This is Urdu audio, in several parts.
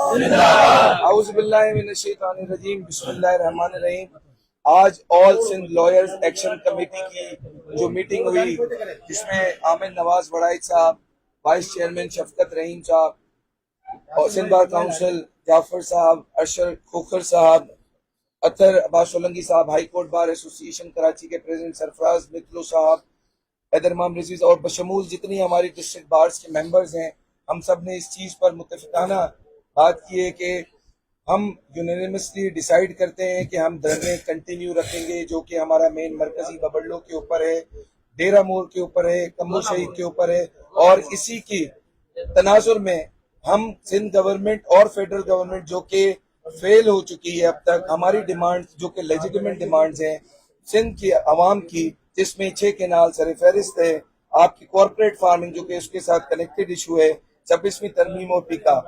اعوذ باللہ من الشیطان الرجیم، بسم اللہ الرحمن الرحیم۔ آج آل سندھ لائرز ایکشن کمیٹی کی جو میٹنگ ہوئی، جس میں عامر نواز وڑائی صاحب، وائس چیئرمین شفقت رحیم صاحب، اور سندھ بار کونسل جعفر صاحب، ارشد کھوکھر صاحب، اطہر عباس سولنگی صاحب، ہائی کورٹ بار ایسوسی ایشن کراچی کے پریزیڈنٹ سرفراز متلو صاحب، حیدر امام رضوی اور بشمول جتنی ہماری ڈسٹرکٹ بارز کے ممبرز ہیں، ہم سب نے اس چیز پر متفقانہ بات کی ہے کہ ہم یونینیمسلی ڈیسائیڈ کرتے ہیں کہ ہم دھرنے کنٹینیو رکھیں گے، جو کہ ہمارا مین مرکزی ببڑلو کے اوپر ہے، ڈیرہ مور کے اوپر ہے، کمبو شہید کے اوپر ہے، اور اسی کی تناظر میں ہم سندھ گورنمنٹ اور فیڈرل گورنمنٹ جو کہ فیل ہو چکی ہے اب تک، ہماری ڈیمانڈ جو کہ لیجیٹیمیٹ ڈیمانڈز ہیں سندھ کی عوام کی، جس میں 6 کینال سر فہرست ہے، آپ کی کارپوریٹ فارمنگ جو کہ اس کے ساتھ کنیکٹڈ ایشو ہے، 26ویں ترمیم اور پیکا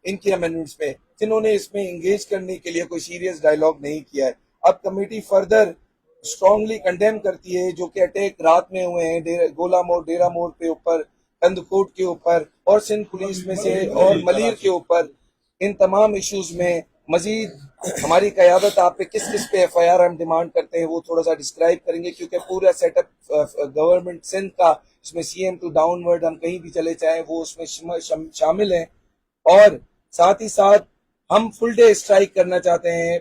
ان کی امینڈمنٹس میں، جنہوں نے اس میں انگیج کرنے کے لیے کوئی سیریس ڈائیلاگ نہیں کیا ہے۔ اب کمیٹی فردر اسٹرانگلی کنڈیم کرتی ہے جو کہ اٹیک رات میں ہوئے ہیں گولا مور، ڈیرہ مور پہ اوپر، کندکوٹ کے اوپر اور سندھ پولیس میں سے اور ملیر کے اوپر، ان تمام ایشوز میں مزید ہماری قیادت آپ پہ کس کس پہ ایف آئی آر ہم ڈیمانڈ کرتے ہیں وہ تھوڑا سا ڈسکرائب کریں گے، کیونکہ پورا سیٹ اپ گورنمنٹ سندھ کا، اس میں C M to downward ہم کہیں بھی چلے جائیں وہ اس میں شامل ہیں، اور ساتھ ہی ساتھ ہم فل ڈے اسٹرائک کرنا چاہتے ہیں،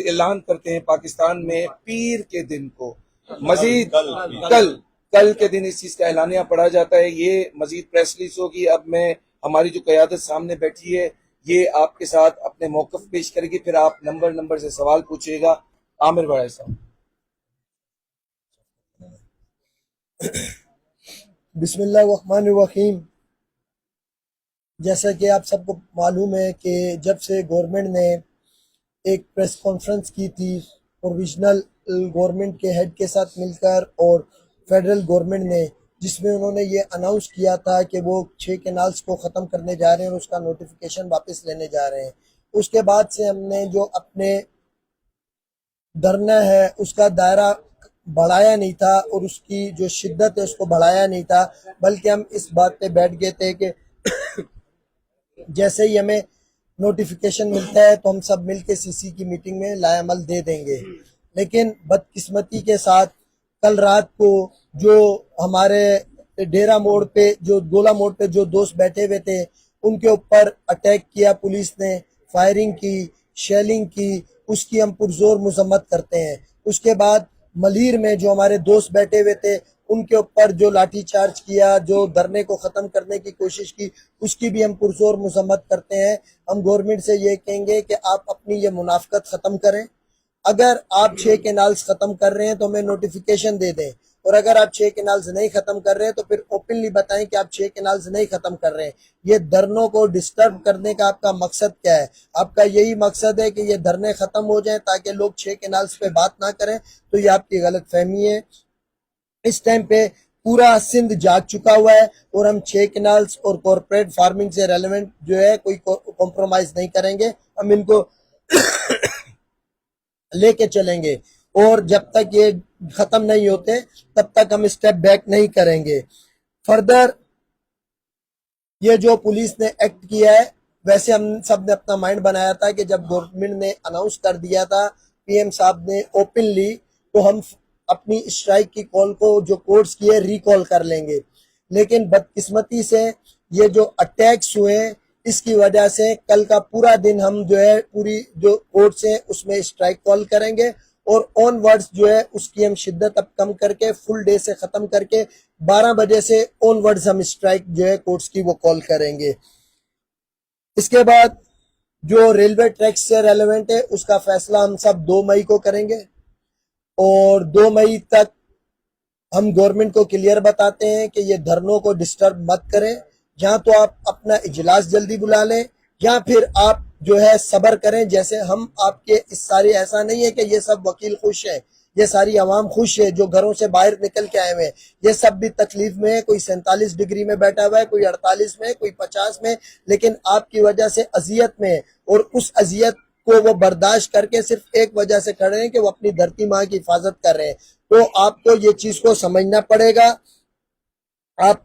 اعلان کرتے ہیں پاکستان میں پیر کے دن کو، مزید کل کے دن اس چیز کا اعلانیہ پڑھا جاتا ہے، یہ مزید پریس ریلیز ہوگی۔ اب میں ہماری جو قیادت سامنے بیٹھی ہے یہ آپ کے ساتھ اپنے موقف پیش کرے گی، پھر آپ نمبر سے سوال پوچھیے گا۔ عامر وڑائی صاحب۔ بسم اللہ الرحمن الرحیم۔ جیسا کہ آپ سب کو معلوم ہے کہ جب سے گورنمنٹ نے ایک پریس کانفرنس کی تھی پروویژنل گورنمنٹ کے ہیڈ کے ساتھ مل کر اور فیڈرل گورنمنٹ نے، جس میں انہوں نے یہ اناؤنس کیا تھا کہ وہ 6 کینالز کو ختم کرنے جا رہے ہیں اور اس کا نوٹیفیکیشن واپس لینے جا رہے ہیں، اس کے بعد سے ہم نے جو اپنے دھرنا ہے اس کا دائرہ بڑھایا نہیں تھا اور اس کی جو شدت ہے اس کو بڑھایا نہیں تھا، بلکہ ہم اس بات پہ بیٹھ گئے تھے کہ جیسے ہی ہمیں نوٹیفیکیشن ملتا ہے تو ہم سب مل کے سی سی کی میٹنگ میں لائے عمل دے دیں گے۔ لیکن بدقسمتی کے ساتھ کل رات کو جو ہمارے ڈیرہ موڑ پہ، جو گولا موڑ پہ جو دوست بیٹھے ہوئے تھے، ان کے اوپر اٹیک کیا پولیس نے، فائرنگ کی، شیلنگ کی، اس کی ہم پرزور مذمت کرتے ہیں۔ اس کے بعد ملیر میں جو ہمارے دوست بیٹھے ہوئے تھے ان کے اوپر جو لاٹھی چارج کیا، جو دھرنے کو ختم کرنے کی کوشش کی، اس کی بھی ہم پرزور مذمت کرتے ہیں۔ ہم گورنمنٹ سے یہ کہیں گے کہ آپ اپنی یہ منافقت ختم کریں، اگر آپ 6 کینالز ختم کر رہے ہیں تو ہمیں نوٹیفیکیشن دے دیں، اور اگر آپ 6 کینالز نہیں ختم کر رہے ہیں تو پھر اوپنلی بتائیں کہ آپ 6 کینالز نہیں ختم کر رہے ہیں۔ یہ دھرنوں کو ڈسٹرب کرنے کا آپ کا مقصد کیا ہے؟ آپ کا یہی مقصد ہے کہ یہ دھرنے ختم ہو جائیں تاکہ لوگ 6 کینالز پہ بات نہ کریں، تو یہ آپ کی غلط فہمی ہے۔ اس ٹائم پہ پورا سندھ جاگ چکا ہوا ہے اور ہم 6 کینالز اور کارپوریٹ فارمنگ سے ریلیونٹ جو ہے کوئی کمپرومائز نہیں کریں گے، ہم ان کو لے کے چلیں گے، اور جب تک یہ ختم نہیں ہوتے تب تک ہم اسٹیپ بیک نہیں کریں گے۔ فردر یہ جو پولیس نے ایکٹ کیا ہے، ویسے ہم سب نے اپنا مائنڈ بنایا تھا کہ جب گورنمنٹ نے اناؤنس کر دیا تھا پی ایم صاحب نے اوپنلی، تو ہم اپنی اسٹرائک کی کال کو جو کورٹس کی ہے ریکال کر لیں گے، لیکن بدقسمتی سے یہ جو اٹیکس ہوئے اس کی وجہ سے کل کا پورا دن ہم جو ہے پوری جو کورٹس ہیں اس میں اسٹرائک کال کریں گے، اور آن ورڈز جو ہے اس کی ہم شدت اب کم کر کے فل ڈے سے ختم کر کے 12 بجے سے آن ورڈز ہم اسٹرائک جو ہے کورٹس کی وہ کال کریں گے۔ اس کے بعد جو ریلوے ٹریکس سے ریلیونٹ ہے اس کا فیصلہ ہم سب 2 مئی کو کریں گے، اور 2 مئی تک ہم گورنمنٹ کو کلیئر بتاتے ہیں کہ یہ دھرنوں کو ڈسٹرب مت کریں، یا تو آپ اپنا اجلاس جلدی بلا لیں یا پھر آپ جو ہے صبر کریں۔ جیسے ہم آپ کے اس ساری، ایسا نہیں ہے کہ یہ سب وکیل خوش ہیں، یہ ساری عوام خوش ہے جو گھروں سے باہر نکل کے آئے ہوئے ہیں، یہ سب بھی تکلیف میں ہے، کوئی 47 ڈگری میں بیٹھا ہوا ہے، کوئی 48 میں، کوئی 50 میں، لیکن آپ کی وجہ سے اذیت میں ہے، اور اس اذیت کو وہ برداشت کر کے صرف ایک وجہ سے کھڑے ہیں کہ وہ اپنی دھرتی ماں کی حفاظت کر رہے ہیں۔ تو آپ کو یہ چیز کو سمجھنا پڑے گا۔ آپ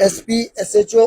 SP, SHO